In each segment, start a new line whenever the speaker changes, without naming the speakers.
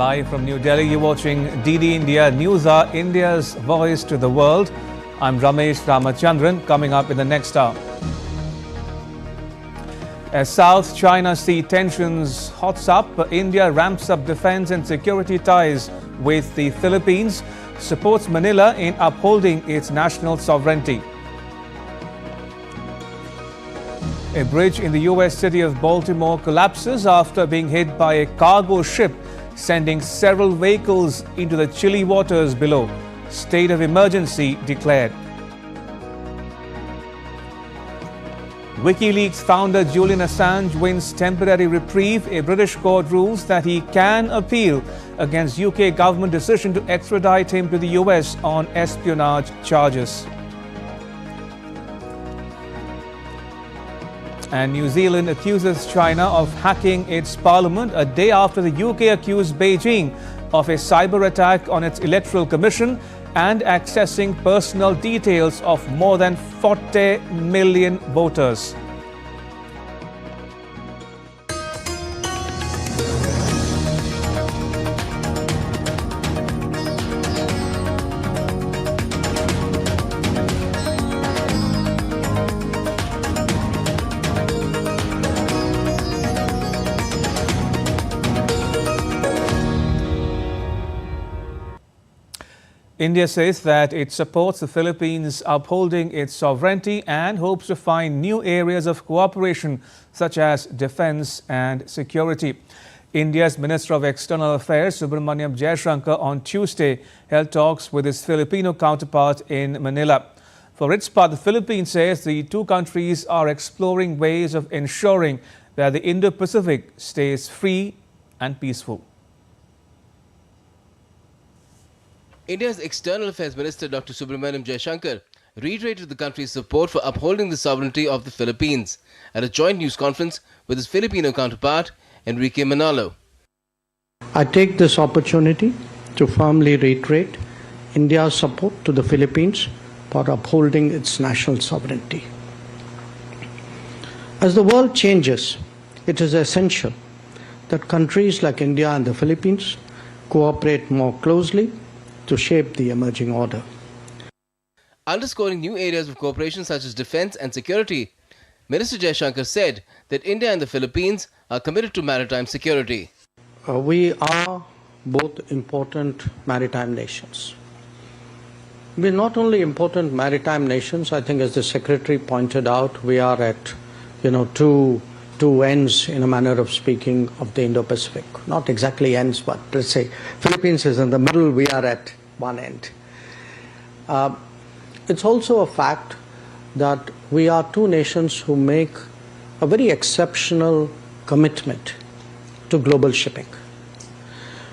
Live from New Delhi, you're watching DD India News Hour, India's voice to the world. I'm Ramesh Ramachandran. Coming up in the next hour. As South China Sea tensions hots up, India ramps up defense and security ties with the Philippines, supports Manila in upholding its national sovereignty. A bridge in the U.S. city of Baltimore collapses after being hit by a cargo ship, sending several vehicles into the chilly waters below. State of emergency declared. WikiLeaks founder Julian Assange wins temporary reprieve. A British court rules that he can appeal against UK government decision to extradite him to the US on espionage charges. And New Zealand accuses China of hacking its parliament a day after the UK accused Beijing of a cyber attack on its electoral commission and accessing personal details of more than 40 million voters. India says that it supports the Philippines upholding its sovereignty and hopes to find new areas of cooperation such as defense and security. India's Minister of External Affairs Subramaniam Jaishankar on Tuesday held talks with his Filipino counterpart in Manila. For its part, the Philippines says the two countries are exploring ways of ensuring that the Indo-Pacific stays free and peaceful.
India's External Affairs Minister Dr. Subramaniam Jaishankar reiterated the country's support for upholding the sovereignty of the Philippines at a joint news conference with his Filipino counterpart, Enrique Manalo.
I take this opportunity to firmly reiterate India's support to the Philippines for upholding its national sovereignty. As the world changes, it is essential that countries like India and the Philippines cooperate more closely to shape the emerging order.
Underscoring new areas of cooperation such as defense and security, Minister Jaishankar said that India and the Philippines are committed to maritime security.
We are both important maritime nations. We're not only important maritime nations, I think as the Secretary pointed out, we are at two ends, in a manner of speaking, of the Indo-Pacific. Not exactly ends, but let's say Philippines is in the middle, we are at one end. It's also a fact that we are two nations who make a very exceptional commitment to global shipping.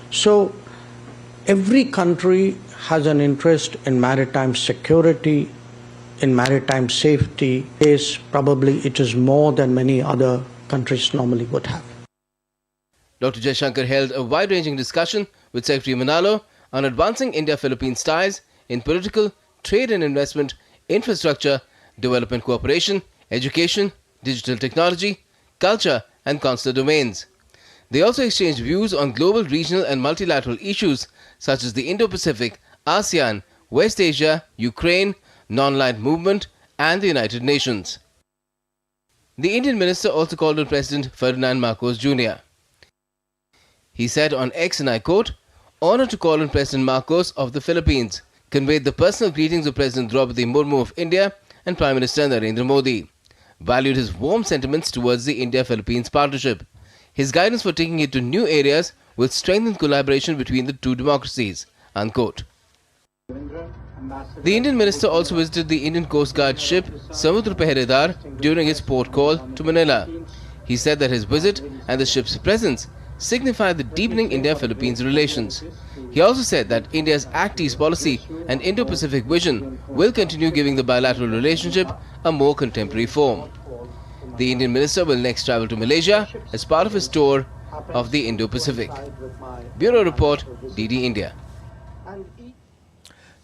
So every country has an interest in maritime security, in maritime safety. Probably it is more than many other countries normally would have.
Dr. Jaishankar held a wide-ranging discussion with Secretary Manalo on advancing India-Philippines ties in political, trade and investment, infrastructure, development cooperation, education, digital technology, culture and consular domains. They also exchanged views on global, regional and multilateral issues such as the Indo-Pacific, ASEAN, West Asia, Ukraine, non-aligned movement and the United Nations. The Indian minister also called on President Ferdinand Marcos Jr. He said on X, and I quote, "Honored to call on President Marcos of the Philippines, conveyed the personal greetings of President Draupadi Murmu of India and Prime Minister Narendra Modi, valued his warm sentiments towards the India-Philippines partnership. His guidance for taking it to new areas will strengthen collaboration between the two democracies," unquote. The Indian minister also visited the Indian Coast Guard ship Samudra Peheredar during his port call to Manila. He said that his visit and the ship's presence signify the deepening India-Philippines relations. He also said that India's Act East policy and Indo-Pacific vision will continue giving the bilateral relationship a more contemporary form. The Indian minister will next travel to Malaysia as part of his tour of the Indo-Pacific. Bureau Report, DD India.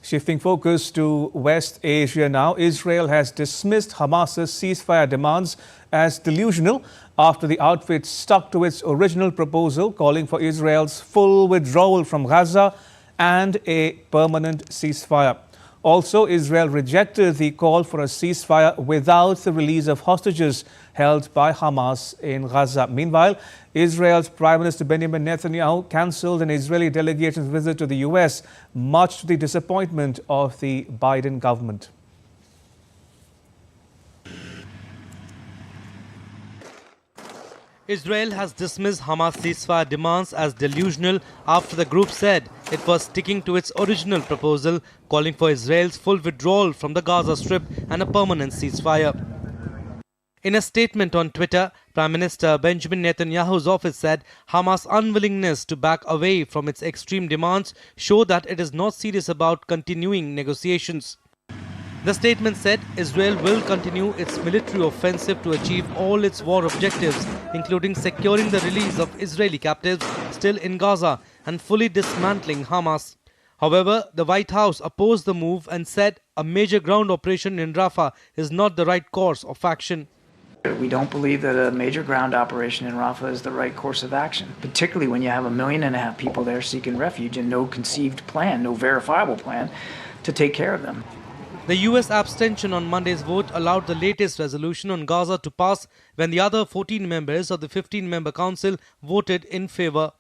Shifting focus to West Asia now, Israel has dismissed Hamas's ceasefire demands as delusional after the outfit stuck to its original proposal calling for Israel's full withdrawal from Gaza and a permanent ceasefire. Also, Israel rejected the call for a ceasefire without the release of hostages held by Hamas in Gaza. Meanwhile, Israel's Prime Minister Benjamin Netanyahu cancelled an Israeli delegation's visit to the US, much to the disappointment of the Biden government.
Israel has dismissed Hamas ceasefire demands as delusional after the group said it was sticking to its original proposal, calling for Israel's full withdrawal from the Gaza Strip and a permanent ceasefire. In a statement on Twitter, Prime Minister Benjamin Netanyahu's office said Hamas' unwillingness to back away from its extreme demands show that it is not serious about continuing negotiations. The statement said Israel will continue its military offensive to achieve all its war objectives, including securing the release of Israeli captives still in Gaza and fully dismantling Hamas. However, the White House opposed the move and said a major ground operation in Rafah is not the right course of action.
We don't believe that a major ground operation in Rafah is the right course of action, particularly when you have 1.5 million people there seeking refuge and no conceived plan, no verifiable plan to take care of them.
The US abstention on Monday's vote allowed the latest resolution on Gaza to pass when the other 14 members of the 15-member council voted in favor.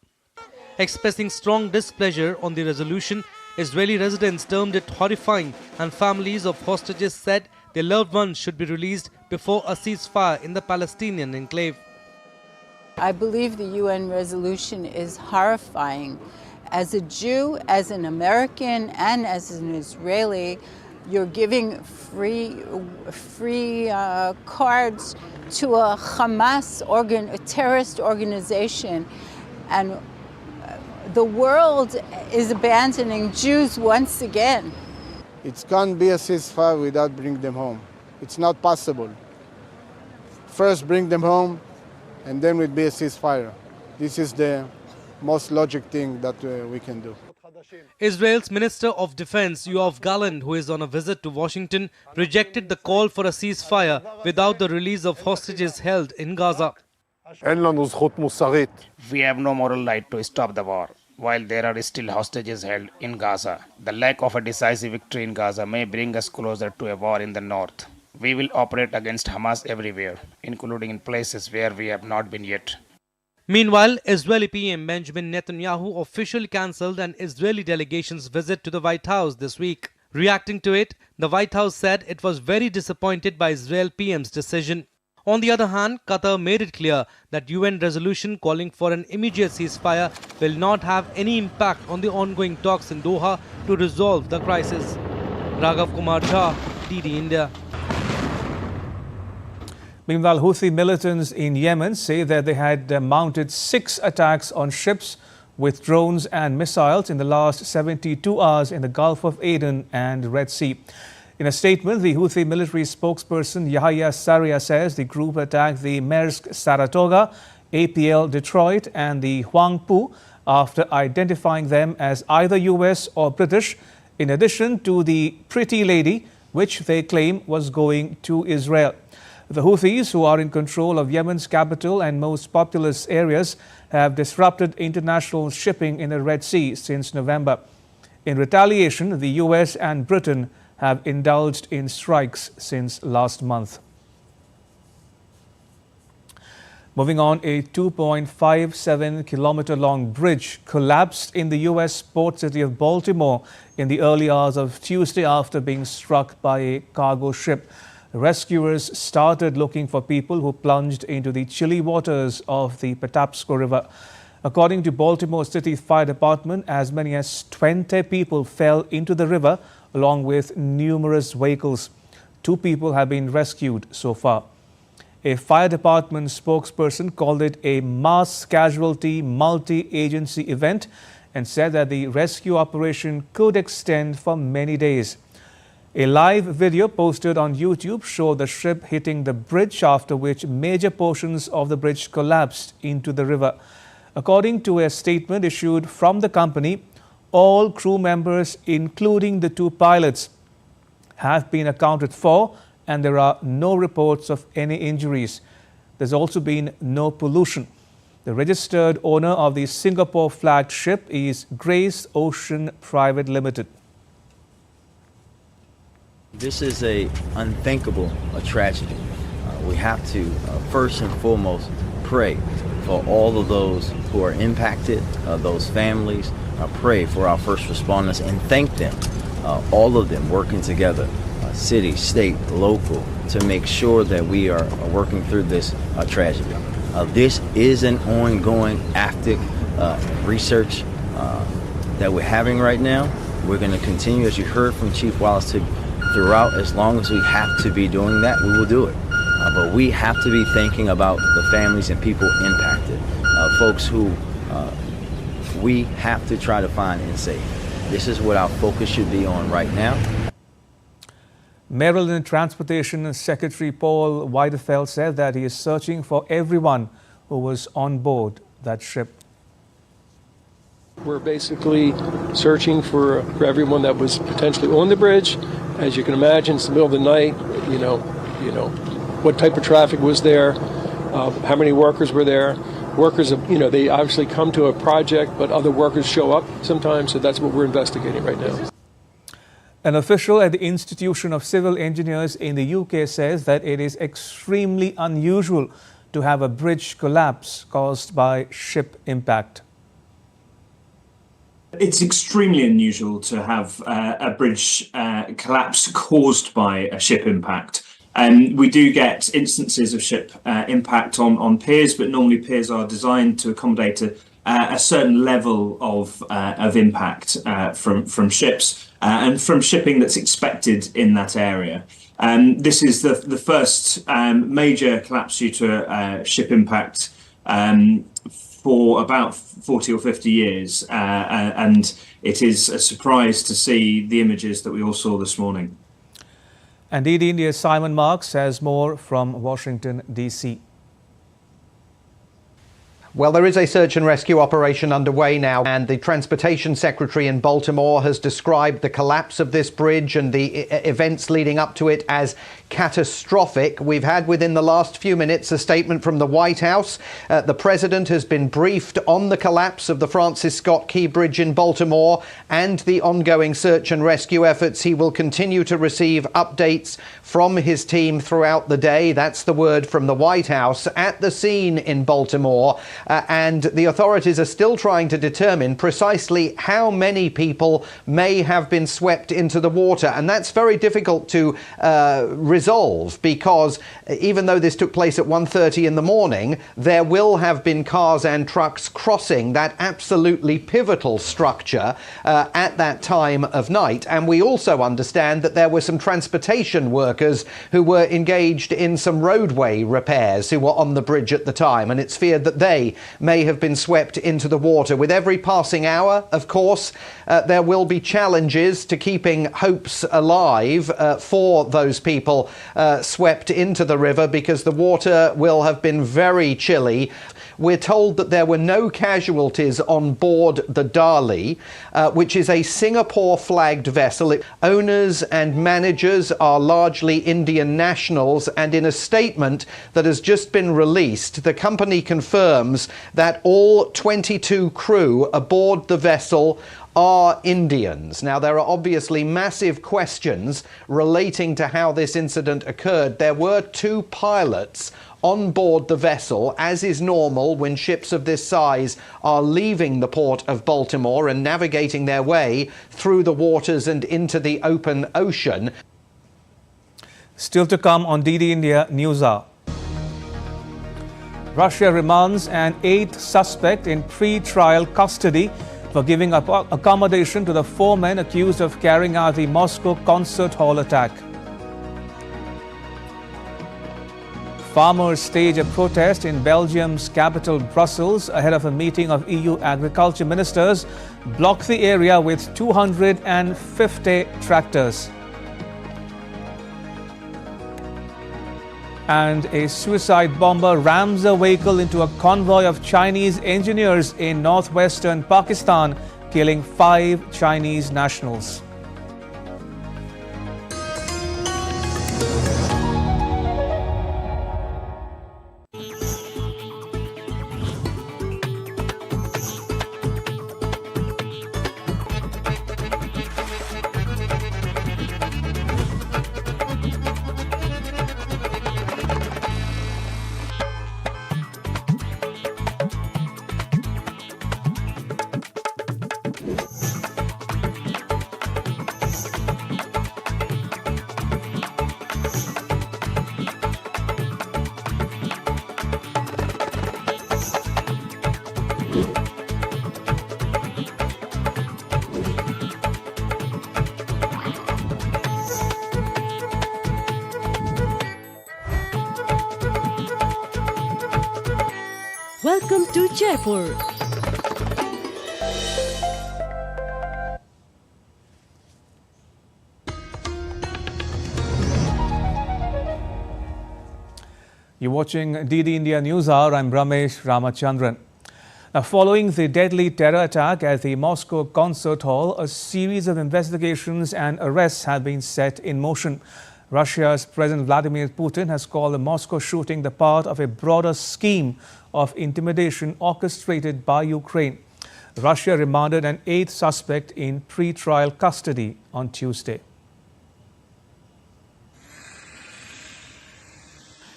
Expressing strong displeasure on the resolution, Israeli residents termed it horrifying, and families of hostages said their loved ones should be released before a ceasefire in the Palestinian enclave.
I believe the UN resolution is horrifying. As a Jew, as an American, and as an Israeli, you're giving free cards to a Hamas a terrorist organization, and the world is abandoning Jews once again.
It can't be a ceasefire without bringing them home. It's not possible. First bring them home, and then will be a ceasefire. This is the most logic thing that we can do.
Israel's Minister of Defense, Yoav Gallant, who is on a visit to Washington, rejected the call for a ceasefire without the release of hostages held in Gaza.
We have no moral right to stop the war. While there are still hostages held in Gaza, the lack of a decisive victory in Gaza may bring us closer to a war in the north. We will operate against Hamas everywhere, including in places where we have not been yet.
Meanwhile, Israeli PM Benjamin Netanyahu officially cancelled an Israeli delegation's visit to the White House this week. Reacting to it, the White House said it was very disappointed by Israel PM's decision. On the other hand, Qatar made it clear that UN resolution calling for an immediate ceasefire will not have any impact on the ongoing talks in Doha to resolve the crisis. Raghav Kumar Jha, DD India.
Meanwhile, Houthi militants in Yemen say that they had mounted 6 attacks on ships with drones and missiles in the last 72 hours in the Gulf of Aden and Red Sea. In a statement, the Houthi military spokesperson Yahya Sarria says the group attacked the Maersk Saratoga, APL Detroit and the Huangpu after identifying them as either US or British, in addition to the Pretty Lady, which they claim was going to Israel. The Houthis, who are in control of Yemen's capital and most populous areas, have disrupted international shipping in the Red Sea since November. In retaliation, the US and Britain have indulged in strikes since last month. Moving on, a 2.57-kilometer-long bridge collapsed in the US port city of Baltimore in the early hours of Tuesday after being struck by a cargo ship. Rescuers started looking for people who plunged into the chilly waters of the Patapsco River. According to Baltimore City Fire Department, as many as 20 people fell into the river along with numerous vehicles. 2 people have been rescued so far. A fire department spokesperson called it a mass casualty multi-agency event and said that the rescue operation could extend for many days. A live video posted on YouTube showed the ship hitting the bridge, after which major portions of the bridge collapsed into the river. According to a statement issued from the company, all crew members, including the 2 pilots, have been accounted for, and there are no reports of any injuries. There's also been no pollution. The registered owner of the Singapore-flagged ship is Grace Ocean Private Limited.
This is a unthinkable tragedy. We have to first and foremost pray for all of those who are impacted, those families. Pray for our first responders and thank them, all of them working together, city, state, local, to make sure that we are working through this tragedy. This is an ongoing active research that we're having right now. We're going to continue, as you heard from Chief Wallace, throughout. As long as we have to be doing that, we will do it. But we have to be thinking about the families and people impacted, folks who we have to try to find and save. This is what our focus should be on right now.
Maryland Transportation Secretary Paul Whitefeld said that he is searching for everyone who was on board that ship.
We're basically searching for everyone that was potentially on the bridge. As you can imagine, it's the middle of the night. You know, what type of traffic was there? How many workers were there? Workers, they obviously come to a project, but other workers show up sometimes. So that's what we're investigating right now.
An official at the Institution of Civil Engineers in the UK says that it is extremely unusual to have a bridge collapse caused by ship impact.
It's extremely unusual to have a bridge collapse caused by a ship impact. We do get instances of ship impact on piers, but normally piers are designed to accommodate a certain level of impact from ships and from shipping that's expected in that area. This is the first major collapse due to ship impact for about 40 or 50 years, and it is a surprise to see the images that we all saw this morning.
And DD India's Simon Marks has more from Washington, D.C.
Well, there is a search and rescue operation underway now, and the Transportation Secretary in Baltimore has described the collapse of this bridge and the events leading up to it as catastrophic. We've had within the last few minutes a statement from the White House. The president has been briefed on the collapse of the Francis Scott Key Bridge in Baltimore and the ongoing search and rescue efforts. He will continue to receive updates from his team throughout the day. That's the word from the White House at the scene in Baltimore. And the authorities are still trying to determine precisely how many people may have been swept into the water. And that's very difficult to resolve, because even though this took place at 1:30 in the morning, there will have been cars and trucks crossing that absolutely pivotal structure at that time of night. And we also understand that there were some transportation workers who were engaged in some roadway repairs who were on the bridge at the time, and it's feared that they may have been swept into the water. With every passing hour, of course, there will be challenges to keeping hopes alive for those people swept into the river, because the water will have been very chilly. We're told that there were no casualties on board the Dali, which is a Singapore-flagged vessel. Owners and managers are largely Indian nationals, and in a statement that has just been released, the company confirms that all 22 crew aboard the vessel are Indians. Now, there are obviously massive questions relating to how this incident occurred. There were 2 pilots on board the vessel, as is normal when ships of this size are leaving the port of Baltimore and navigating their way through the waters and into the open ocean.
Still to come on DD India News Hour. Russia remands an 8th suspect in pre-trial custody for giving up accommodation to the 4 men accused of carrying out the Moscow concert hall attack. Farmers stage a protest in Belgium's capital Brussels ahead of a meeting of EU agriculture ministers, block the area with 250 tractors. And a suicide bomber rams a vehicle into a convoy of Chinese engineers in northwestern Pakistan, killing 5 Chinese nationals.
Welcome to Jaipur.
You're watching DD India News Hour. I'm Ramesh Ramachandran. Now, following the deadly terror attack at the Moscow concert hall, a series of investigations and arrests have been set in motion. Russia's President Vladimir Putin has called the Moscow shooting the part of a broader scheme of intimidation orchestrated by Ukraine. Russia remanded an 8th suspect in pre-trial custody on Tuesday.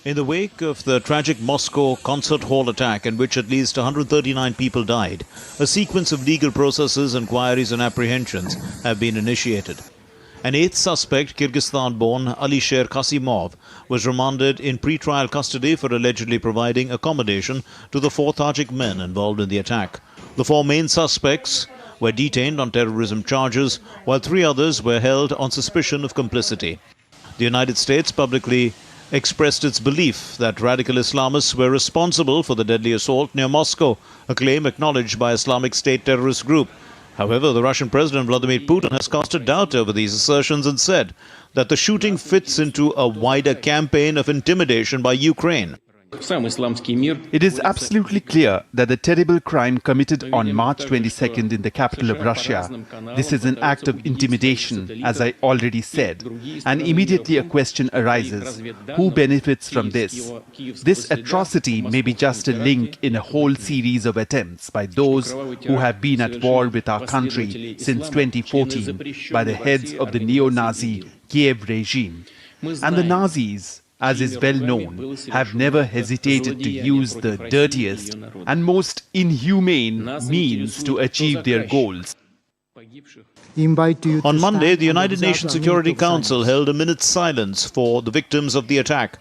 In the wake of the tragic Moscow concert hall attack, in which at least 139 people died, a sequence of legal processes, inquiries and apprehensions have been initiated. An 8th suspect, Kyrgyzstan-born Alisher Kasimov, was remanded in pre-trial custody for allegedly providing accommodation to the 4 Tajik men involved in the attack. The 4 main suspects were detained on terrorism charges, while 3 others were held on suspicion of complicity. The United States publicly expressed its belief that radical Islamists were responsible for the deadly assault near Moscow, a claim acknowledged by Islamic State terrorist group. However, the Russian President Vladimir Putin has cast a doubt over these assertions and said that the shooting fits into a wider campaign of intimidation by Ukraine.
It is absolutely clear that the terrible crime committed on March 22nd in the capital of Russia, this is an act of intimidation, as I already said, and immediately a question arises, who benefits from this? This atrocity may be just a link in a whole series of attempts by those who have been at war with our country since 2014 by the heads of the neo-Nazi Kiev regime. And the Nazis, as is well known, have never hesitated to use the dirtiest and most inhumane means to achieve their goals.
On Monday, the United Nations Security Council held a minute's silence for the victims of the attack.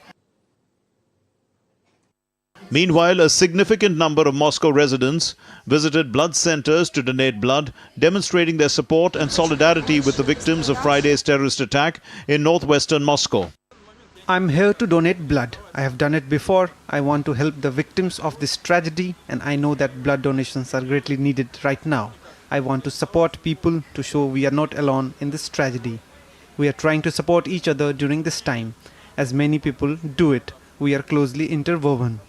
Meanwhile, a significant number of Moscow residents visited blood centers to donate blood, demonstrating their support and solidarity with the victims of Friday's terrorist attack in northwestern Moscow.
I'm here to donate blood. I have done it before. I want to help the victims of this tragedy, and I know that blood donations are greatly needed right now. I want to support people to show we are not alone in this tragedy. We are trying to support each other during this time. As many people do it, we are closely interwoven.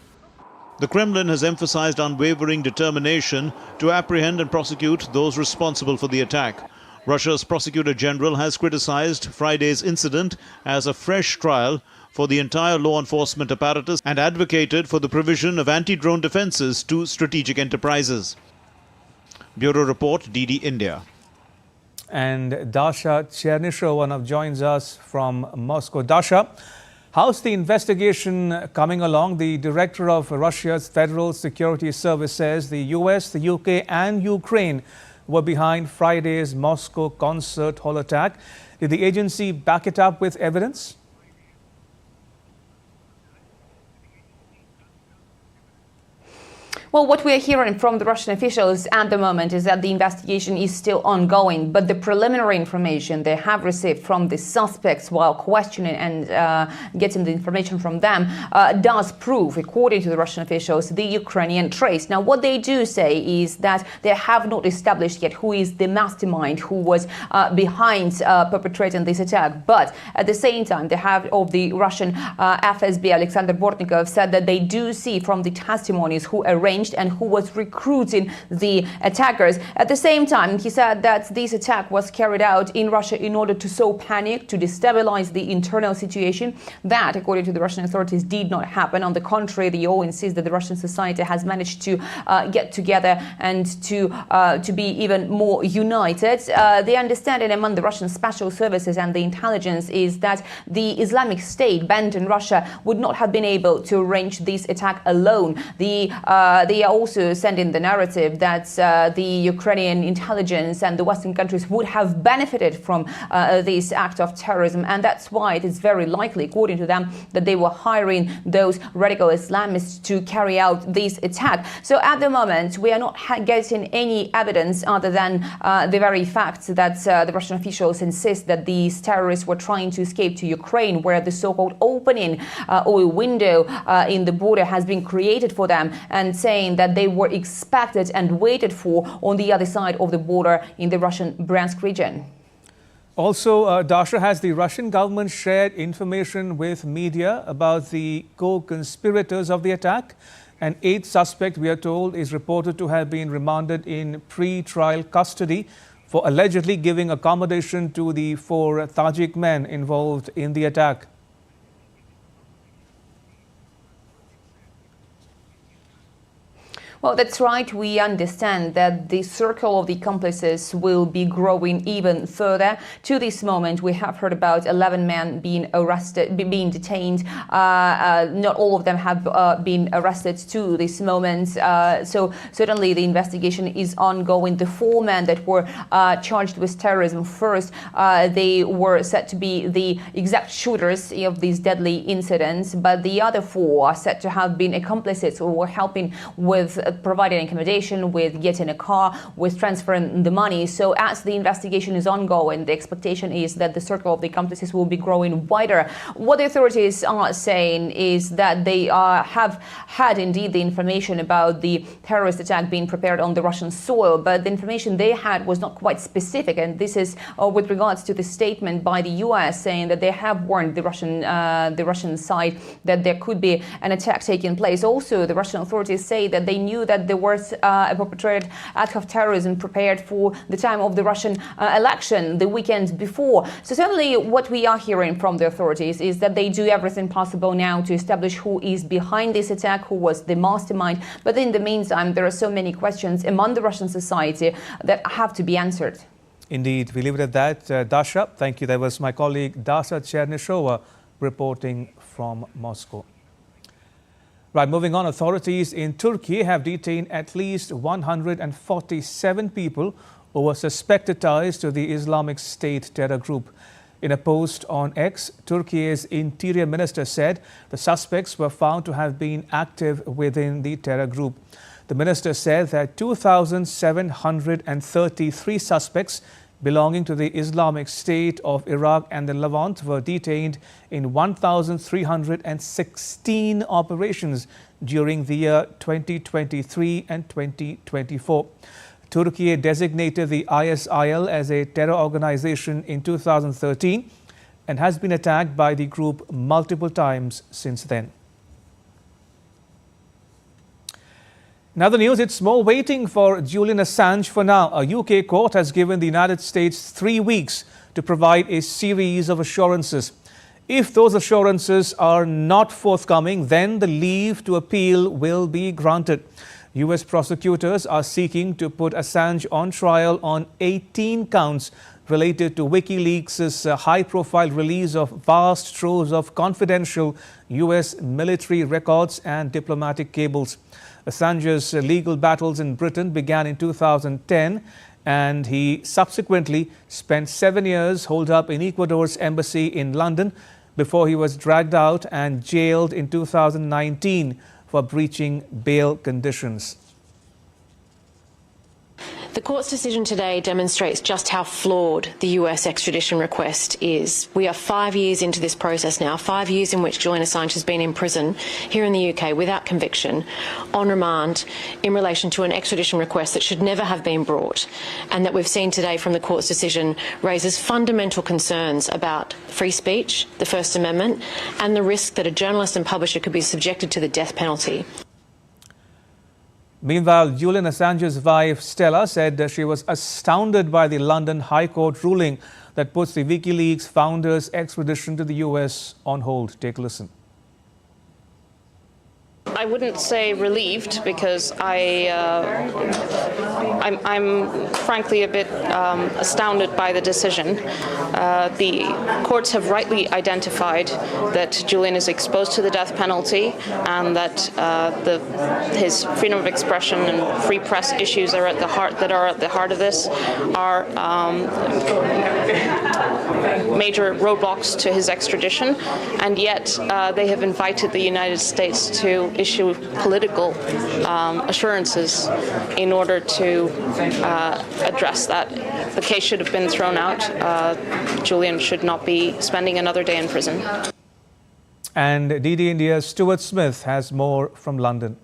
The Kremlin has emphasized unwavering determination to apprehend and prosecute those responsible for the attack. Russia's Prosecutor General has criticized Friday's incident as a fresh trial for the entire law enforcement apparatus and advocated for the provision of anti-drone defenses to strategic enterprises. Bureau Report, DD India.
And Dasha Chernyshova joins us from Moscow. Dasha, how's the investigation coming along? The director of Russia's Federal Security Service says the US, the UK and Ukraine were behind Friday's Moscow concert hall attack. Did the agency back it up with evidence?
Well, what we are hearing from the Russian officials at the moment is that the investigation is still ongoing, but the preliminary information they have received from the suspects while questioning and getting the information from them does prove, according to the Russian officials, the Ukrainian trace. Now, what they do say is that they have not established yet who is the mastermind who was behind perpetrating this attack, but at the same time, the head of the Russian FSB, Alexander Bortnikov, said that they do see from the testimonies who arranged arranged and who was recruiting the attackers. At the same time, he said that this attack was carried out in Russia in order to sow panic, to destabilize the internal situation. That, according to the Russian authorities, did not happen. On the contrary, they all insist that the Russian society has managed to get together and to be even more united. The understanding among the Russian special services and the intelligence is that the Islamic State banned in Russia would not have been able to arrange this attack alone. They are also sending the narrative that the Ukrainian intelligence and the Western countries would have benefited from this act of terrorism, and that's why it is very likely, according to them, that they were hiring those radical Islamists to carry out this attack. So at the moment, we are not getting any evidence other than the very fact that the Russian officials insist that these terrorists were trying to escape to Ukraine, where the so-called opening or window in the border has been created for them, and saying that they were expected and waited for on the other side of the border in the Russian Bryansk region.
Also, Dasha, has the Russian government shared information with media about the co-conspirators of the attack? An 8th suspect, we are told, is reported to have been remanded in pre-trial custody for allegedly giving accommodation to the 4 Tajik men involved in the attack.
Well, that's right. We understand that the circle of the accomplices will be growing even further. To this moment, we have heard about 11 men being arrested, being detained. Not all of them have been arrested to this moment. So certainly the investigation is ongoing. The 4 men that were charged with terrorism first, they were said to be the exact shooters of these deadly incidents. But the other 4 are said to have been accomplices who were helping with providing accommodation, with getting a car, with transferring the money. So as the investigation is ongoing, the expectation is that the circle of the accomplices will be growing wider. What the authorities are saying is that they have had indeed the information about the terrorist attack being prepared on the Russian soil, but the information they had was not quite specific. And this is with regards to the statement by the US saying that they have warned the Russian side that there could be an attack taking place. Also, the Russian authorities say that they knew that there was a perpetrated act of terrorism prepared for the time of the Russian election the weekend before. So certainly what we are hearing from the authorities is that they do everything possible now to establish who is behind this attack, who was the mastermind. But in the meantime, there are so many questions among the Russian society that have to be answered.
Indeed, we leave it at that. Dasha, thank you. That was my colleague Dasha Chernyshova reporting from Moscow. Right, moving on, authorities in Turkey have detained at least 147 people who were suspected ties to the Islamic State terror group. In a post on X, Turkey's Interior Minister said the suspects were found to have been active within the terror group. The minister said that 2,733 suspects belonging to the Islamic State of Iraq and the Levant were detained in 1,316 operations during the year 2023 and 2024. Turkey designated the ISIL as a terror organization in 2013 and has been attacked by the group multiple times since then. In other news, it's more waiting for Julian Assange for now. A UK court has given the United States 3 weeks to provide a series of assurances. If those assurances are not forthcoming, then the leave to appeal will be granted. US prosecutors are seeking to put Assange on trial on 18 counts related to WikiLeaks' high-profile release of vast troves of confidential US military records and diplomatic cables. Assange's legal battles in Britain began in 2010, and he subsequently spent 7 years holed up in Ecuador's embassy in London before he was dragged out and jailed in 2019 for breaching bail conditions.
The court's decision today demonstrates just how flawed the US extradition request is. We are 5 years into this process now, 5 years in which Julian Assange has been in prison here in the UK without conviction, on remand, in relation to an extradition request that should never have been brought, and that we've seen today from the court's decision raises fundamental concerns about free speech, the First Amendment, and the risk that a journalist and publisher could be subjected to the death penalty.
Meanwhile, Julian Assange's wife, Stella, said that she was astounded by the London High Court ruling that puts the WikiLeaks founder's extradition to the US on hold. Take a listen.
I wouldn't say relieved because I'm frankly a bit astounded by the decision. The courts have rightly identified that Julian is exposed to the death penalty and that his freedom of expression and free press issues are at the heart of this are major roadblocks to his extradition, and yet they have invited the United States to issue political assurances in order to address that. The case should have been thrown out. Julian should not be spending another day in prison.
And DD India's Stuart Smith has more from London.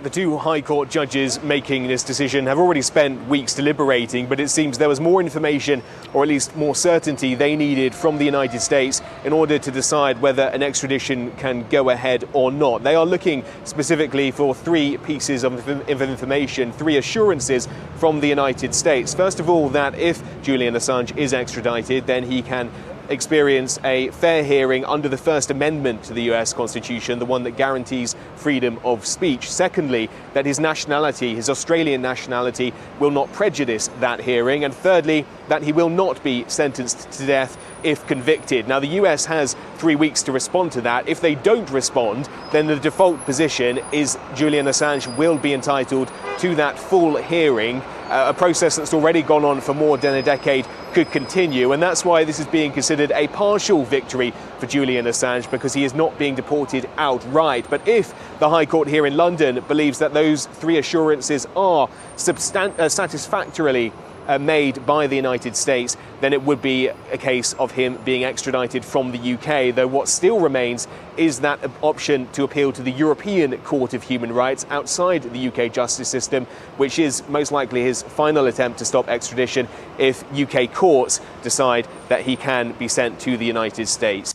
The two High Court judges making this decision have already spent weeks deliberating, but it seems there was more information, or at least more certainty they needed from the United States in order to decide whether an extradition can go ahead or not. They are looking specifically for three pieces of information, three assurances from the United States. First of all, that if Julian Assange is extradited, then he can experience a fair hearing under the First Amendment to the US Constitution, the one that guarantees freedom of speech. Secondly, that his nationality, his Australian nationality, will not prejudice that hearing. And thirdly, that he will not be sentenced to death if convicted. Now, the US has 3 weeks to respond to that. If they don't respond, then the default position is Julian Assange will be entitled to that full hearing. A process that's already gone on for more than a decade could continue, and that's why this is being considered a partial victory for Julian Assange, because he is not being deported outright. But if the High Court here in London believes that those three assurances are satisfactorily made by the United States, then it would be a case of him being extradited from the UK, though what still remains is that option to appeal to the European Court of Human Rights outside the UK justice system, which is most likely his final attempt to stop extradition if UK courts decide that he can be sent to the United States.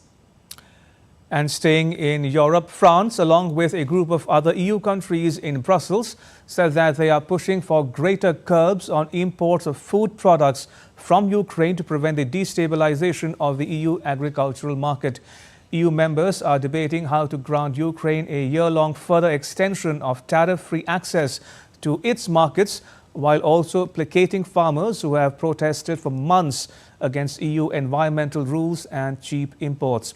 And staying in Europe, France, along with a group of other EU countries in Brussels, said that they are pushing for greater curbs on imports of food products from Ukraine to prevent the destabilization of the EU agricultural market. EU members are debating how to grant Ukraine a year-long further extension of tariff-free access to its markets, while also placating farmers who have protested for months against EU environmental rules and cheap imports.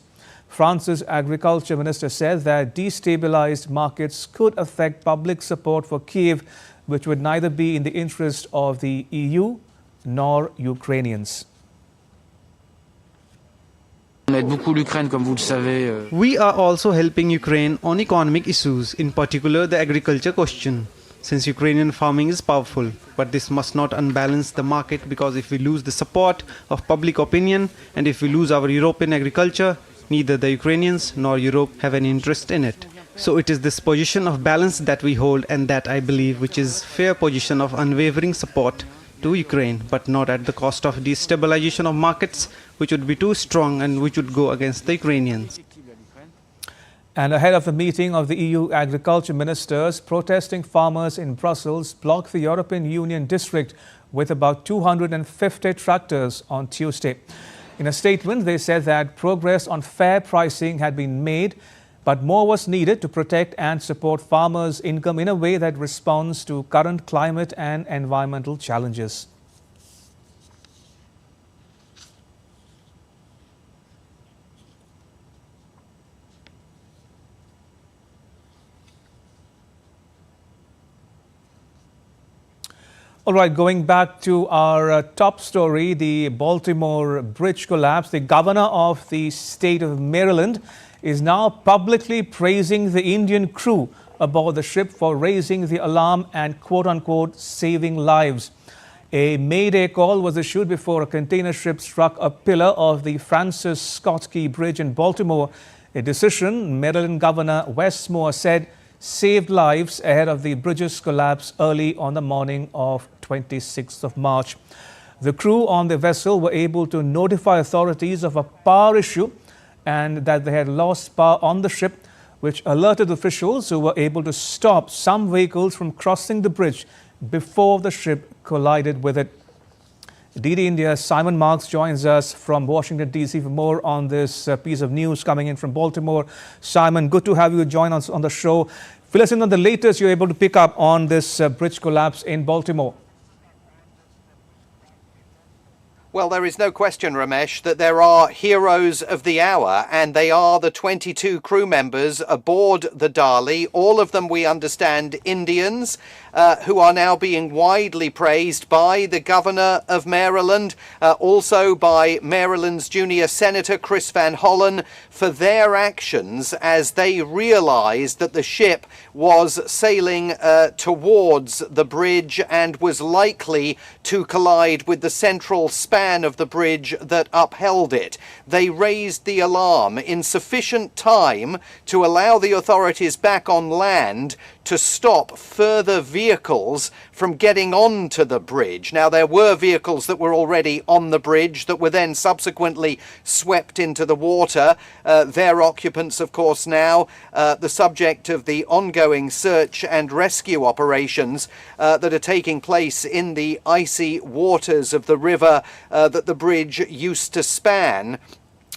France's agriculture minister said that destabilized markets could affect public support for Kiev, which would neither be in the interest of the EU nor Ukrainians.
We are also helping Ukraine on economic issues, in particular the agriculture question, since Ukrainian farming is powerful. But this must not unbalance the market, because if we lose the support of public opinion and if we lose our European agriculture, neither the Ukrainians nor Europe have any interest in it. So it is this position of balance that we hold, and that I believe which is fair position of unwavering support to Ukraine, but not at the cost of destabilization of markets, which would be too strong and which would go against the Ukrainians.
And ahead of the meeting of the EU agriculture ministers, protesting farmers in Brussels blocked the European Union district with about 250 tractors on Tuesday. In a statement, they said that progress on fair pricing had been made, but more was needed to protect and support farmers' income in a way that responds to current climate and environmental challenges. All right, going back to our top story, the Baltimore bridge collapse. The governor of the state of Maryland is now publicly praising the Indian crew aboard the ship for raising the alarm and quote-unquote saving lives. A mayday call was issued before a container ship struck a pillar of the Francis Scott Key Bridge in Baltimore, a decision Maryland Governor Wes Moore said saved lives ahead of the bridge's collapse early on the morning of 26th of March. The crew on the vessel were able to notify authorities of a power issue and that they had lost power on the ship, which alerted officials who were able to stop some vehicles from crossing the bridge before the ship collided with it. DD India's Simon Marks joins us from Washington, D.C. for more on this piece of news coming in from Baltimore. Simon, good to have you join us on the show. Fill us in on the latest you're able to pick up on this bridge collapse in Baltimore.
Well, there is no question, Ramesh, that there are heroes of the hour, and they are the 22 crew members aboard the Dali. All of them, we understand, Indians, who are now being widely praised by the governor of Maryland, also by Maryland's junior senator, Chris Van Hollen, for their actions as they realized that the ship was sailing towards the bridge and was likely to collide with the central span of the bridge that upheld it. They raised the alarm in sufficient time to allow the authorities back on land to stop further vehicles from getting onto the bridge. Now, there were vehicles that were already on the bridge that were then subsequently swept into the water. Their occupants, of course, now the subject of the ongoing search and rescue operations that are taking place in the icy waters of the river that the bridge used to span.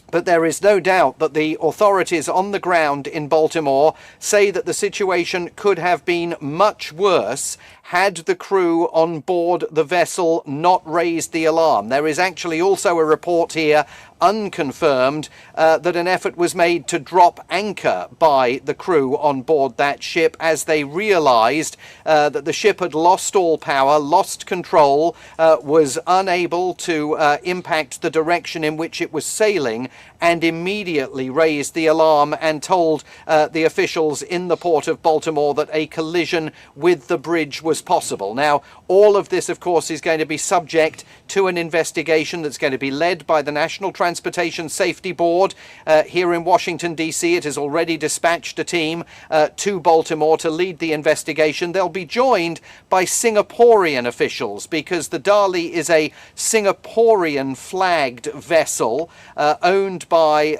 But there is no doubt that the authorities on the ground in Baltimore say that the situation could have been much worse had the crew on board the vessel not raised the alarm. There is actually also a report here, unconfirmed, that an effort was made to drop anchor by the crew on board that ship as they realized that the ship had lost all power, lost control, was unable to impact the direction in which it was sailing, and immediately raised the alarm and told the officials in the port of Baltimore that a collision with the bridge was possible. Now, all of this, of course, is going to be subject to an investigation that's going to be led by the National Transportation Safety Board here in Washington, D.C. It has already dispatched a team to Baltimore to lead the investigation. They'll be joined by Singaporean officials because the Dali is a Singaporean flagged vessel owned by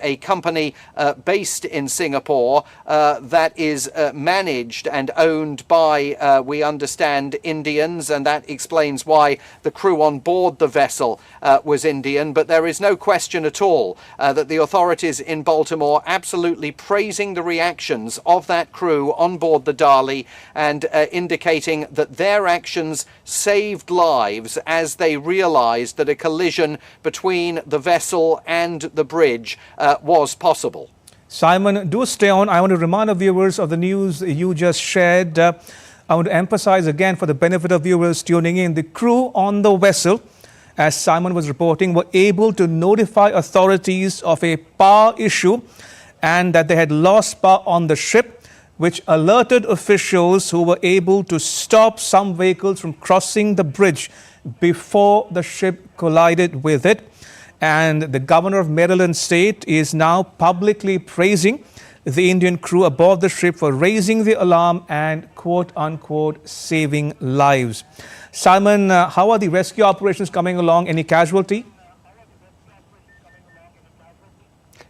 a company based in Singapore that is managed and owned by, we understand, Indians, and that explains why the crew on board the vessel was Indian. But there is no question at all that the authorities in Baltimore absolutely praising the reactions of that crew on board the Dali and indicating that their actions saved lives as they realized that a collision between the vessel and the bridge was possible.
Simon, do stay on. I want to remind our viewers of the news you just shared. I want to emphasize again for the benefit of viewers tuning in, the crew on the vessel, as Simon was reporting, were able to notify authorities of a power issue and that they had lost power on the ship, which alerted officials who were able to stop some vehicles from crossing the bridge before the ship collided with it. And the governor of Maryland state is now publicly praising the Indian crew aboard the ship for raising the alarm and quote-unquote saving lives. Simon, how are the rescue operations coming along? Any casualty?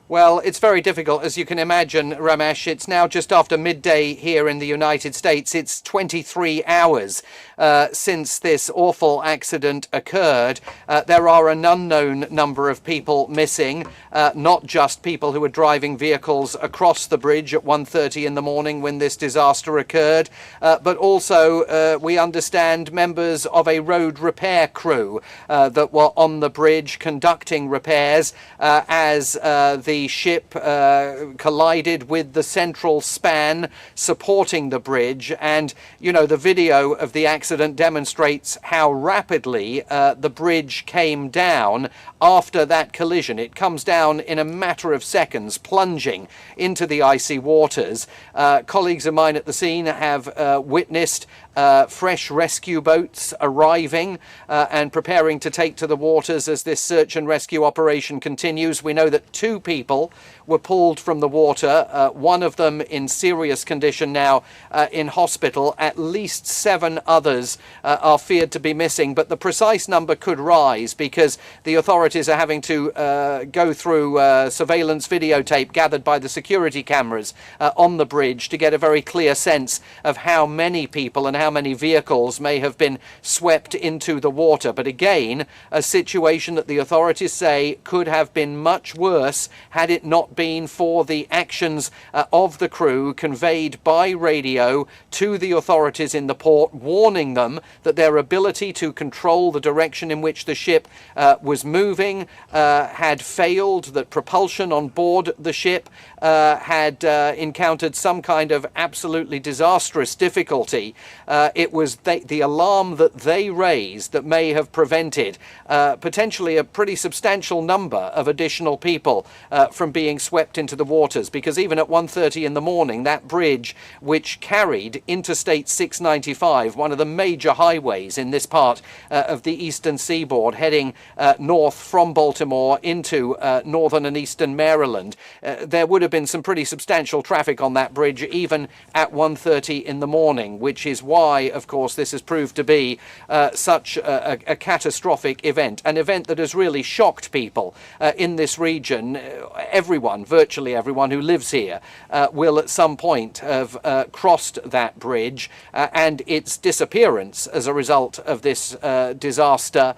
Well, it's very difficult, as you can imagine, Ramesh. It's now just after midday here in the United States. It's 23 hours since this awful accident occurred. There are an unknown number of people missing, not just people who were driving vehicles across the bridge at 1:30 in the morning when this disaster occurred, but also we understand members of a road repair crew that were on the bridge conducting repairs as the ship collided with the central span supporting the bridge. And, you know, the video of the accident demonstrates how rapidly the bridge came down after that collision. It comes down in a matter of seconds, plunging into the icy waters. Colleagues of mine at the scene have witnessed fresh rescue boats arriving and preparing to take to the waters as this search and rescue operation continues. We know that 2 people were pulled from the water, one of them in serious condition now in hospital. At least 7 others are feared to be missing, but the precise number could rise because the authorities are having to go through surveillance videotape gathered by the security cameras on the bridge to get a very clear sense of how many people and how many vehicles may have been swept into the water. But again, a situation that the authorities say could have been much worse had it not been for the actions of the crew conveyed by radio to the authorities in the port, warning them that their ability to control the direction in which the ship was moving had failed, that propulsion on board the ship had encountered some kind of absolutely disastrous difficulty. It was the alarm that they raised that may have prevented potentially a pretty substantial number of additional people from being swept into the waters, because even at 1:30 in the morning, that bridge, which carried Interstate 695, one of the major highways in this part of the eastern seaboard, heading north from Baltimore into northern and eastern Maryland, there would have been some pretty substantial traffic on that bridge even at 1:30 in the morning, which is why, of course, this has proved to be such a catastrophic event, an event that has really shocked people in this region. Everyone, virtually everyone who lives here will at some point have crossed that bridge, and its disappearance as a result of this disaster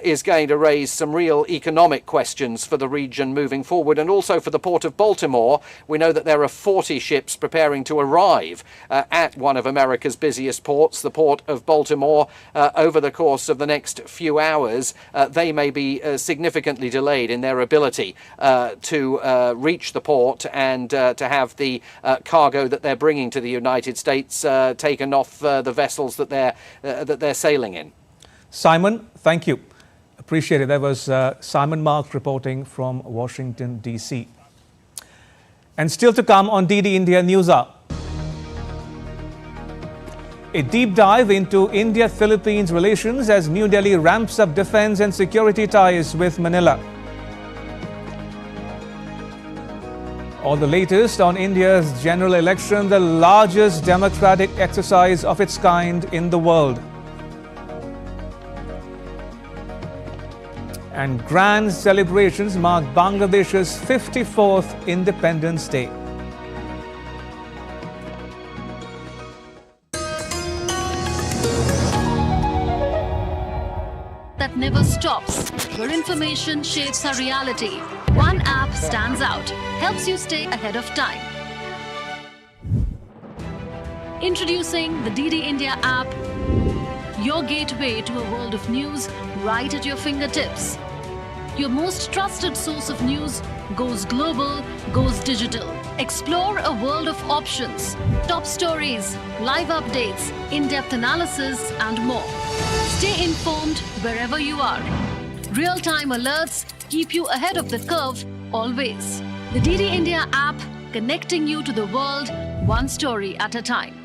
is going to raise some real economic questions for the region moving forward, and also for the port of Baltimore. We know that there are 40 ships preparing to arrive at one of America's busiest ports, the port of Baltimore, over the course of the next few hours. They may be significantly delayed in their ability to reach the port and to have the cargo that they're bringing to the United States taken off the vessels that they're sailing in.
Simon, thank you. Appreciate it. That was Simon Marks reporting from Washington, D.C. And still to come on DD India News Hour. A deep dive into India-Philippines relations as New Delhi ramps up defense and security ties with Manila. All the latest on India's general election, the largest democratic exercise of its kind in the world. And grand celebrations mark Bangladesh's 54th Independence Day.
That never stops, where information shapes our reality. One app stands out, helps you stay ahead of time. Introducing the DD India app, your gateway to a world of news right at your fingertips. Your most trusted source of news goes global, goes digital. Explore a world of options, top stories, live updates, in-depth analysis, and more. Stay informed wherever you are. Real-time alerts keep you ahead of the curve always. The DD India app, connecting you to the world, one story at a time.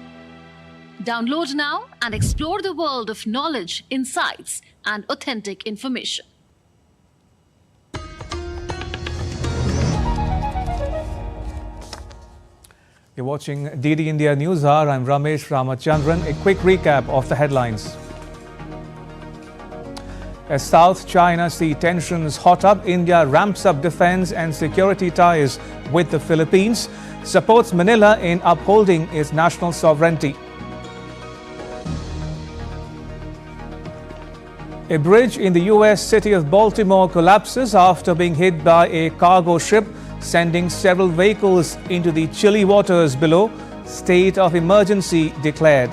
Download now and explore the world of knowledge, insights, and authentic information.
You're watching DD India News Hour. I'm Ramesh Ramachandran. A quick recap of the headlines. As South China Sea tensions hot up, India ramps up defense and security ties with the Philippines, supports Manila in upholding its national sovereignty. A bridge in the U.S. city of Baltimore collapses after being hit by a cargo ship, sending several vehicles into the chilly waters below. State of emergency declared.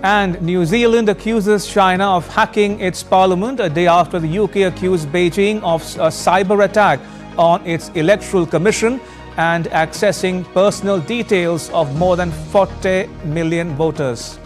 And New Zealand accuses China of hacking its parliament a day after the UK accused Beijing of a cyber attack on its electoral commission and accessing personal details of more than 40 million voters.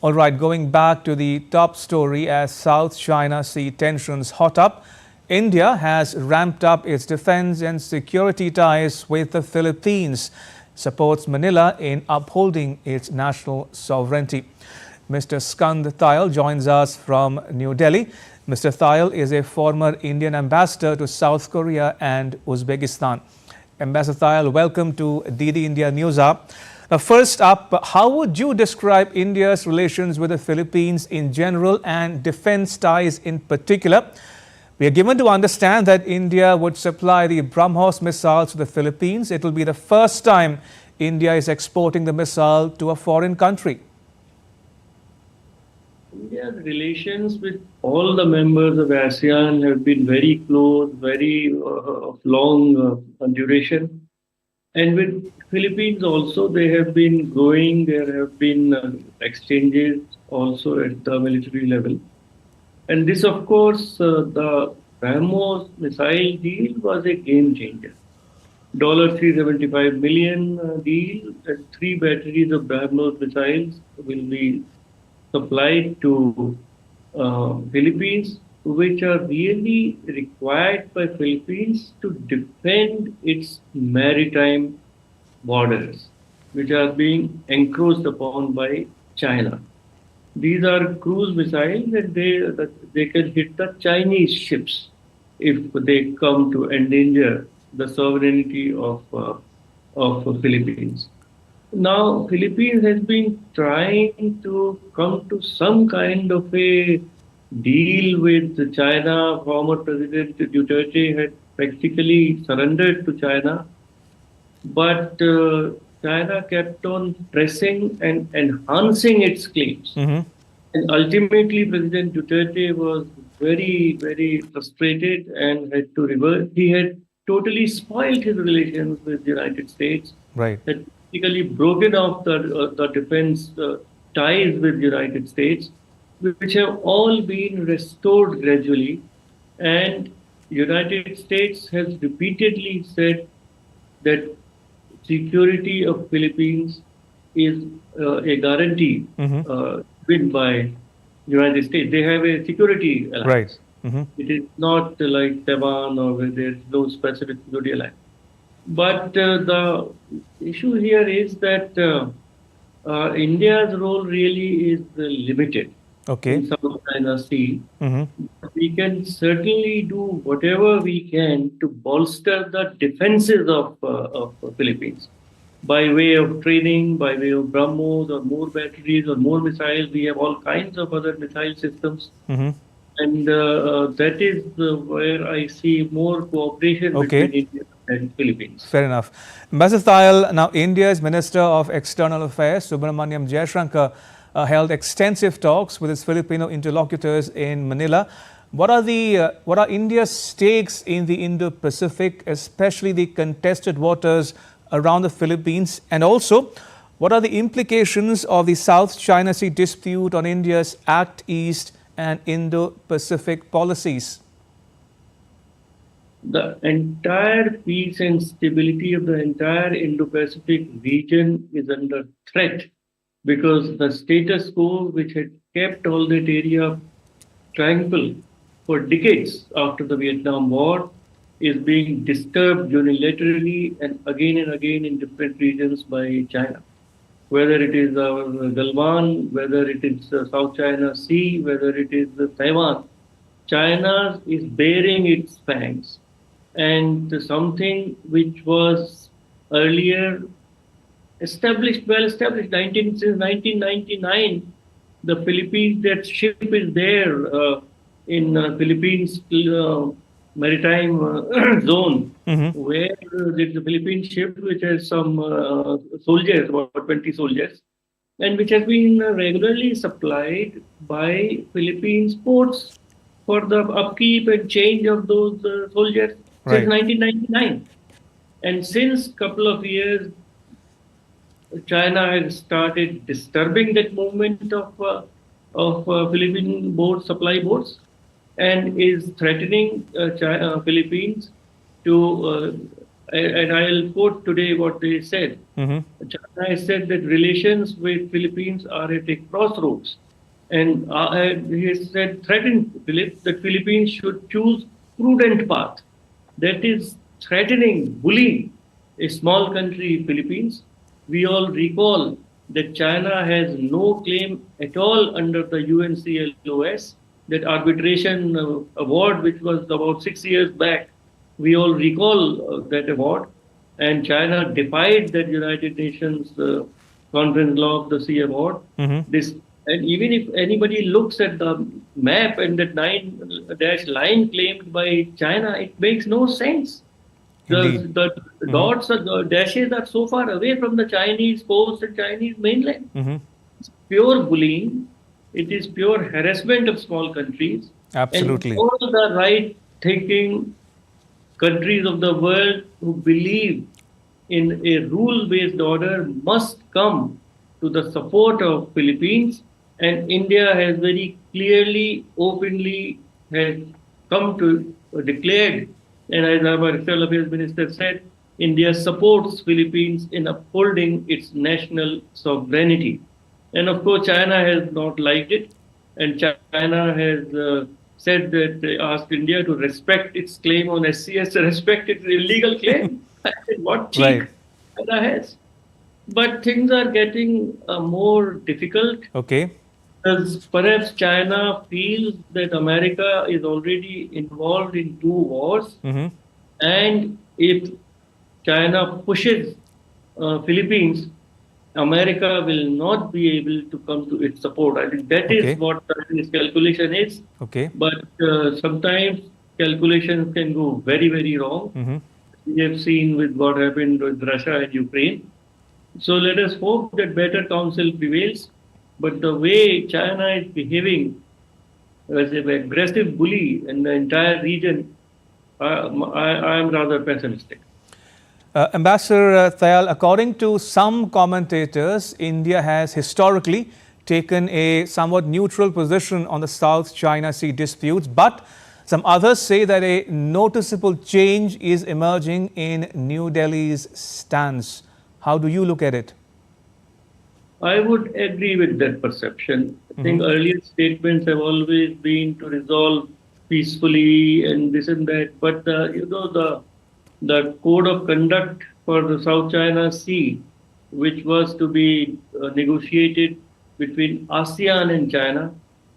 All right, going back to the top story, as South China Sea tensions hot up, India has ramped up its defense and security ties with the Philippines, supports Manila in upholding its national sovereignty. Mr. Skand Thayal joins us from New Delhi. Mr. Thayal is a former Indian ambassador to South Korea and Uzbekistan. Ambassador Thayal, welcome to DD India News Hour. First up, how would you describe India's relations with the Philippines in general and defense ties in particular? We are given to understand that India would supply the BrahMos missiles to the Philippines. It will be the first time India is exporting the missile to a foreign country.
India's relations with all the members of ASEAN have been very close, very of long duration. And with Philippines also, they have been growing. There have been exchanges also at the military level. And this, of course, the BrahMos missile deal was a game changer. $375 million deal, and 3 batteries of BrahMos missiles will be supplied to Philippines, which are really required by Philippines to defend its maritime borders, which are being encroached upon by China. These are cruise missiles, and they can hit the Chinese ships if they come to endanger the sovereignty of Philippines. Now, Philippines has been trying to come to some kind of a deal with China. Former President Duterte had practically surrendered to China, but China kept on pressing and enhancing its claims. And ultimately, President Duterte was very, very frustrated and had to reverse. He had totally spoiled his relations with the United States.
Right.
Had practically broken off the defense ties with the United States, which have all been restored gradually. And United States has repeatedly said that security of Philippines is a guarantee given by United States. They have a security alliance.
Right.
It is not like Taiwan or where there is no specific security alliance. But the issue here is that India's role really is limited in South China Sea. We can certainly do whatever we can to bolster the defenses of Philippines by way of training, by way of BrahMos or more batteries or more missiles. We have all kinds of other missile systems. And that is where I see more cooperation between India and Philippines.
Fair enough. Ambassador Thayal, now India's Minister of External Affairs, Subramaniam Jaishankar, held extensive talks with its Filipino interlocutors in Manila. What are India's stakes in the Indo-Pacific, especially the contested waters around the Philippines? And also, what are the implications of the South China Sea dispute on India's Act East and Indo-Pacific policies?
The entire peace and stability of the entire Indo-Pacific region is under threat because the status quo, which had kept all that area tranquil for decades after the Vietnam War, is being disturbed unilaterally and again in different regions by China. Whether it is our Galwan, whether it is South China Sea, whether it is Taiwan, China is bearing its fangs. And something which was earlier established, since 1999, the Philippines, that ship is there in Philippines maritime zone, where there's a Philippine ship which has some soldiers, about 20 soldiers, and which has been regularly supplied by Philippines ports for the upkeep and change of those soldiers since 1999. And since a couple of years, China has started disturbing that movement of Philippine boats, supply boats, and is threatening Philippines to and I'll quote today what they said. China has said that relations with Philippines are at a crossroads, and he has said threatened that Philippines should choose prudent path. That is threatening, bullying a small country, Philippines. We all recall that China has no claim at all under the UNCLOS, that arbitration award, which was about 6 years back. We all recall that award, and China defied that United Nations Conference Law of the Sea award. This, and even if anybody looks at the map and that 9-dash line claimed by China, it makes no sense. The dots, the dashes are so far away from the Chinese coast and Chinese mainland. It's pure bullying. It is pure harassment of small countries.
Absolutely.
And all the right-thinking countries of the world who believe in a rule-based order must come to the support of Philippines. And India has very clearly, openly has come to declared, and as our External Affairs Minister said, India supports Philippines in upholding its national sovereignty. And of course, China has not liked it, and China has said that they asked India to respect its claim on SCS, respect its illegal claim. What cheek China has. But things are getting more difficult.
Okay.
Because perhaps China feels that America is already involved in 2 wars. And if China pushes Philippines, America will not be able to come to its support. I think that is what Chinese calculation is. But sometimes calculations can go very, very wrong. We have seen with what happened with Russia and Ukraine. So let us hope that better counsel prevails. But the way China is behaving as an aggressive bully in the entire region, I am rather pessimistic.
Ambassador Thayal, according to some commentators, India has historically taken a somewhat neutral position on the South China Sea disputes, but some others say that a noticeable change is emerging in New Delhi's stance. How do you look at it?
I would agree with that perception. I think earlier statements have always been to resolve peacefully and this and that. But the code of conduct for the South China Sea, which was to be negotiated between ASEAN and China,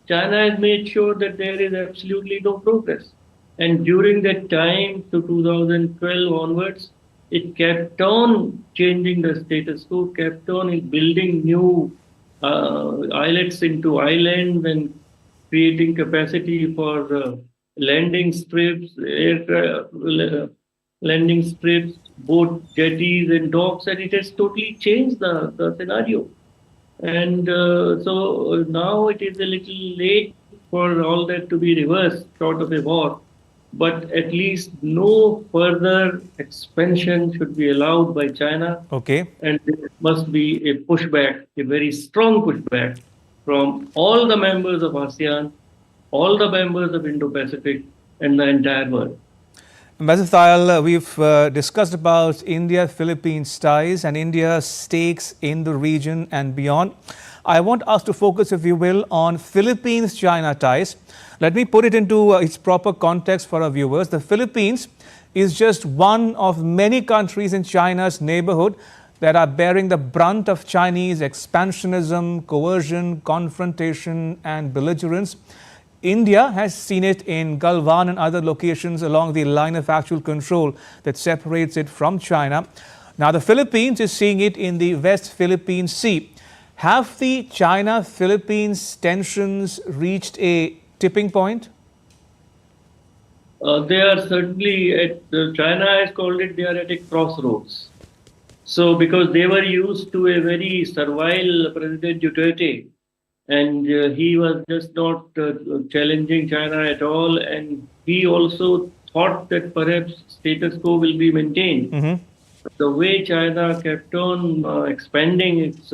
China has made sure that there is absolutely no progress. And during that time, to 2012 onwards, it kept on changing the status quo, kept on building new islets into islands and creating capacity for landing strips, landing strips, boat jetties and docks, and it has totally changed the scenario. And so now it is a little late for all that to be reversed, short of a war. But at least no further expansion should be allowed by China. And there must be a pushback, a very strong pushback from all the members of ASEAN, all the members of Indo-Pacific and the entire world.
Ambassador Thayal, we've discussed about India-Philippines ties and India's stakes in the region and beyond. I want us to focus, if you will, on Philippines-China ties. Let me put it into its proper context for our viewers. The Philippines is just one of many countries in China's neighborhood that are bearing the brunt of Chinese expansionism, coercion, confrontation and belligerence. India has seen it in Galwan and other locations along the line of actual control that separates it from China. Now the Philippines is seeing it in the West Philippine Sea. Have the China-Philippines tensions reached a tipping point?
They are certainly at, China has called it, they are at a crossroads. So because they were used to a very servile President Duterte, and he was just not challenging China at all, and he also thought that perhaps status quo will be maintained. The way China kept on expanding its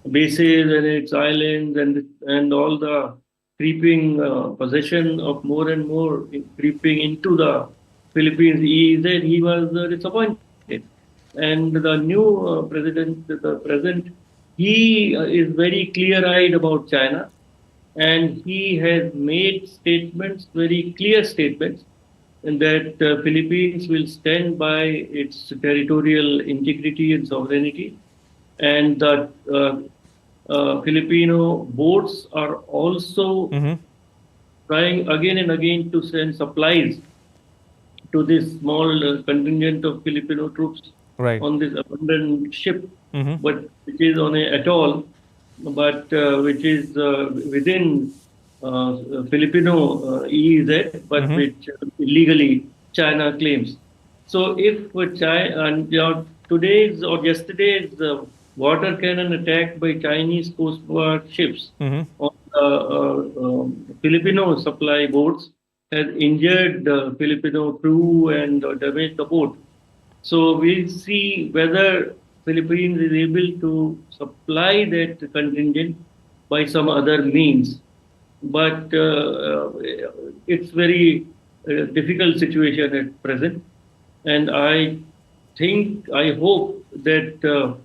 bases and its islands and all the creeping possession of more and more creeping into the Philippines EEZ, he was disappointed. And the new president, the present, he is very clear-eyed about China, and he has made statements, very clear statements, and that Philippines will stand by its territorial integrity and sovereignty, and that Filipino boats are also trying again and again to send supplies to this small contingent of Filipino troops on this abandoned ship, but which is on a atoll, but which is within Filipino EEZ, but which illegally China claims. So if China and today's or yesterday's water cannon attack by Chinese Coast Guard ships on Filipino supply boats has injured the Filipino crew and damaged the boat. So we'll see whether Philippines is able to supply that contingent by some other means. But it's very difficult situation at present. And I hope that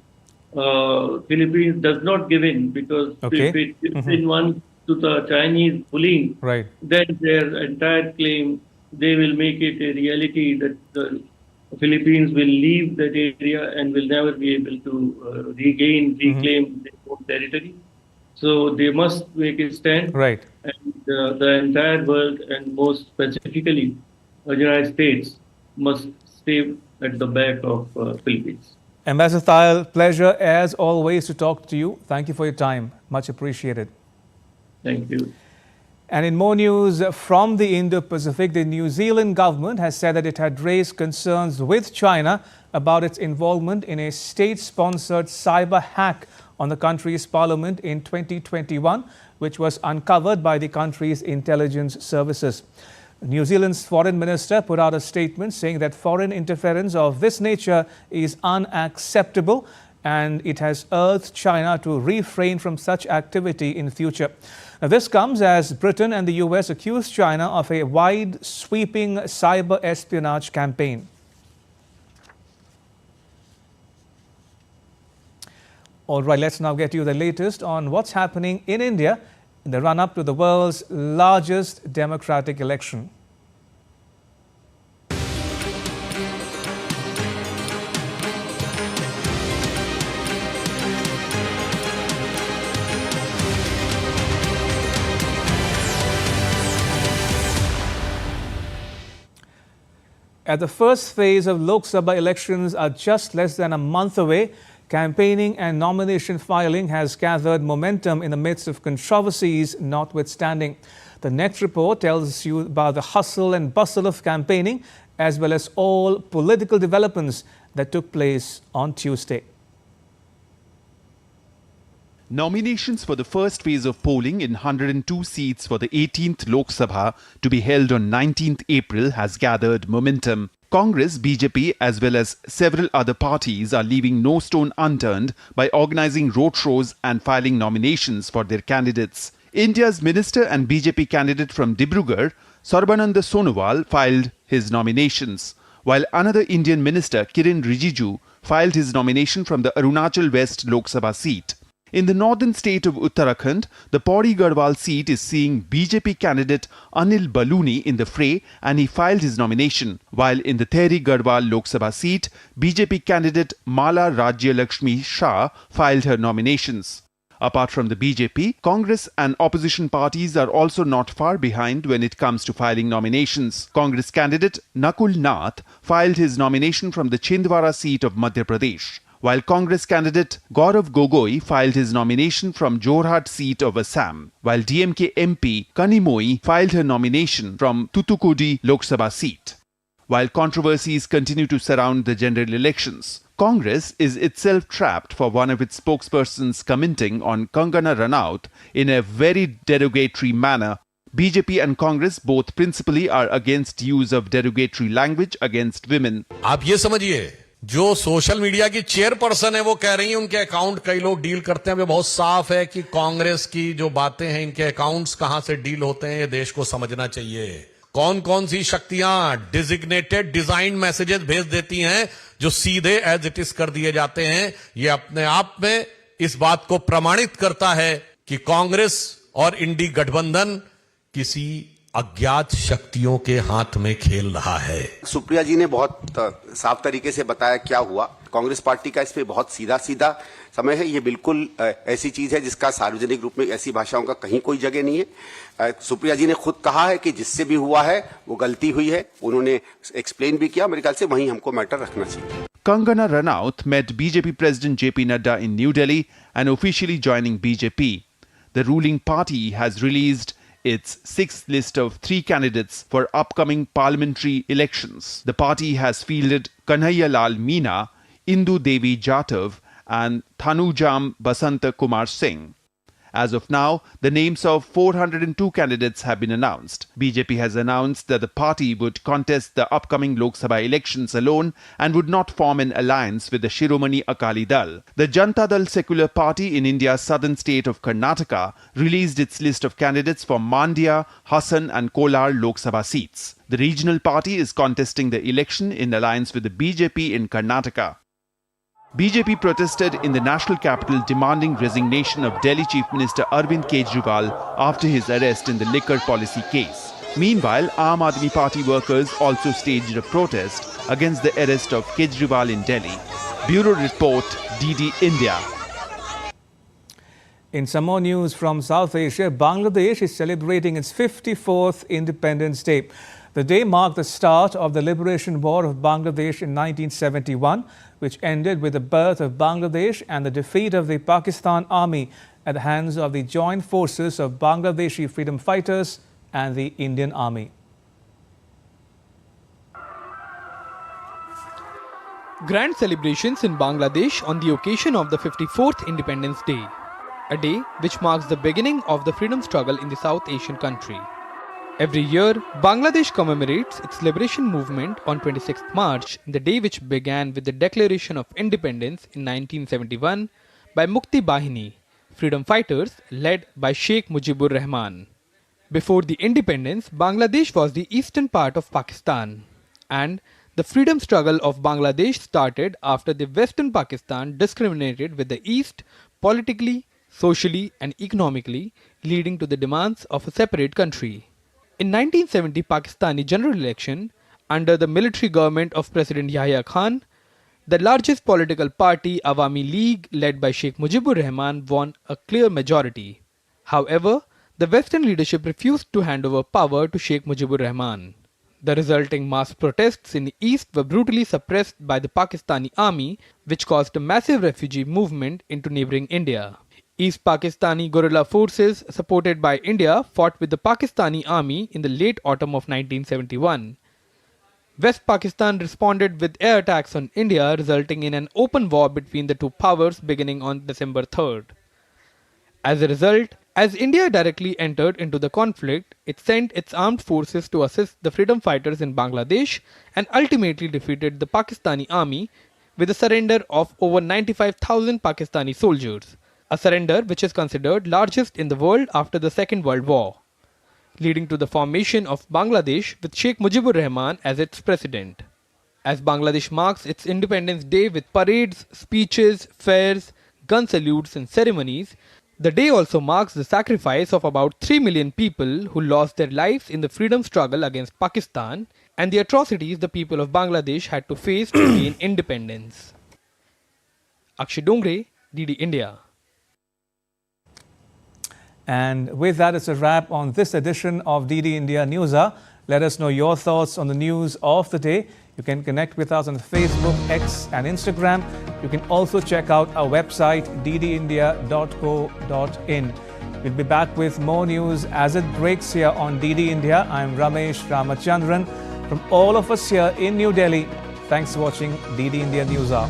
Philippines does not give in, because if it gives in one to the Chinese bullying, then their entire claim, they will make it a reality that the Philippines will leave that area and will never be able to reclaim their own territory. So they must make a stand. And the entire world, and most specifically the United States, must stay at the back of Philippines.
Ambassador Thayil, pleasure as always to talk to you. Thank you for your time. Much appreciated.
Thank you.
And in more news from the Indo-Pacific, the New Zealand government has said that it had raised concerns with China about its involvement in a state-sponsored cyber hack on the country's parliament in 2021, which was uncovered by the country's intelligence services. New Zealand's foreign minister put out a statement saying that foreign interference of this nature is unacceptable, and it has urged China to refrain from such activity in future. Now, this comes as Britain and the US accuse China of a wide-sweeping cyber espionage campaign. All right, let's now get you the latest on what's happening in India in the run-up to the world's largest democratic election. As the first phase of Lok Sabha elections are just less than a month away, campaigning and nomination filing has gathered momentum in the midst of controversies notwithstanding. The next report tells you about the hustle and bustle of campaigning, as well as all political developments that took place on Tuesday.
Nominations for the first phase of polling in 102 seats for the 18th Lok Sabha to be held on 19th April has gathered momentum. Congress, BJP as well as several other parties are leaving no stone unturned by organizing roadshows and filing nominations for their candidates. India's minister and BJP candidate from Dibrugarh, Sarbananda Sonowal, filed his nominations, while another Indian minister, Kiren Rijiju, filed his nomination from the Arunachal West Lok Sabha seat. In the northern state of Uttarakhand, the Pauri Garhwal seat is seeing BJP candidate Anil Baluni in the fray, and he filed his nomination, while in the Tehri Garhwal Lok Sabha seat, BJP candidate Mala Rajya Lakshmi Shah filed her nominations. Apart from the BJP, Congress and opposition parties are also not far behind when it comes to filing nominations. Congress candidate Nakul Nath filed his nomination from the Chhindwara seat of Madhya Pradesh, while Congress candidate Gaurav Gogoi filed his nomination from Jorhat seat of Assam, while DMK MP Kanimoi filed her nomination from Thoothukudi Lok Sabha seat. While controversies continue to surround the general elections, Congress is itself trapped for one of its spokespersons commenting on Kangana Ranaut in a very derogatory manner. BJP and Congress both principally are against use of derogatory language against women.
आप ये समझिए, जो social media की chairperson है वो कह रही है उनके अकाउंट कई लोग डील करते हैं। बहुत साफ है कि कांग्रेस की जो बातें हैं, इनके अकाउंट्स कहां से डील होते हैं, ये देश को समझना चाहिए। कौन कौन सी शक्तियां डिजिग्नेटेड डिजाइन मैसेजेस भेज देती हैं जो सीधे एज इट इज कर दिए जाते हैं। ये अपने आप में इस बात को प्रमाणित करता है कि कांग्रेस और इंडी गठबंधन किसी अज्ञात शक्तियों के हाथ में खेल रहा है।
सुप्रिया जी ने बहुत साफ तरीके से बताया क्या हुआ। कांग्रेस पार्टी का इसमें बहुत सीधा समय है। ये बिल्कुल ऐसी चीज है जिसका सार्वजनिक रूप में ऐसी भाषाओं का कहीं कोई जगह नहीं है। सुप्रिया जी ने खुद कहा है कि जिससे भी हुआ है वो गलती हुई है। उन्होंने एक्सप्लेन भी किया। मेरे ख्याल से वहीं हमको मैटर रखना चाहिए।
Kangana Ranaut met BJP President JP Nadda in New Delhi and officially joining BJP. The ruling party has released its sixth list of 3 candidates for upcoming parliamentary elections. The party has fielded Kanhaiya Lal Meena, Indu Devi Jatav and Thanujam Basanta Kumar Singh. As of now, the names of 402 candidates have been announced. BJP has announced that the party would contest the upcoming Lok Sabha elections alone and would not form an alliance with the Shiromani Akali Dal. The Janata Dal Secular Party in India's southern state of Karnataka released its list of candidates for Mandya, Hassan and Kolar Lok Sabha seats. The regional party is contesting the election in alliance with the BJP in Karnataka. BJP protested in the national capital demanding resignation of Delhi Chief Minister Arvind Kejriwal after his arrest in the liquor policy case. Meanwhile, Aam Aadmi Party workers also staged a protest against the arrest of Kejriwal in Delhi. Bureau Report, DD India.
In some more news from South Asia, Bangladesh is celebrating its 54th Independence Day. The day marked the start of the Liberation War of Bangladesh in 1971, which ended with the birth of Bangladesh and the defeat of the Pakistan Army at the hands of the joint forces of Bangladeshi freedom fighters and the Indian Army.
Grand celebrations in Bangladesh on the occasion of the 54th Independence Day, a day which marks the beginning of the freedom struggle in the South Asian country. Every year, Bangladesh commemorates its liberation movement on 26th March, the day which began with the declaration of independence in 1971 by Mukti Bahini, freedom fighters led by Sheikh Mujibur Rahman. Before the independence, Bangladesh was the eastern part of Pakistan, and the freedom struggle of Bangladesh started after the western Pakistan discriminated with the east politically, socially and economically, leading to the demands of a separate country. In 1970 Pakistani general election, under the military government of President Yahya Khan, the largest political party Awami League led by Sheikh Mujibur Rahman won a clear majority. However, the Western leadership refused to hand over power to Sheikh Mujibur Rahman. The resulting mass protests in the east were brutally suppressed by the Pakistani army, which caused a massive refugee movement into neighbouring India. East Pakistani guerrilla forces supported by India fought with the Pakistani army in the late autumn of 1971. West Pakistan responded with air attacks on India, resulting in an open war between the two powers beginning on December 3rd. As a result, as India directly entered into the conflict, it sent its armed forces to assist the freedom fighters in Bangladesh and ultimately defeated the Pakistani army with a surrender of over 95,000 Pakistani soldiers. A surrender which is considered largest in the world after the Second World War, leading to the formation of Bangladesh with Sheikh Mujibur Rahman as its president. As Bangladesh marks its Independence Day with parades, speeches, fairs, gun salutes and ceremonies, the day also marks the sacrifice of about 3 million people who lost their lives in the freedom struggle against Pakistan and the atrocities the people of Bangladesh had to face to gain independence. Akshay Dongre, DD India.
And with that, it's a wrap on this edition of DD India News Hour. Let us know your thoughts on the news of the day. You can connect with us on Facebook, X and Instagram. You can also check out our website, ddindia.co.in. We'll be back with more news as it breaks here on DD India. I'm Ramesh Ramachandran. From all of us here in New Delhi, thanks for watching DD India News Hour.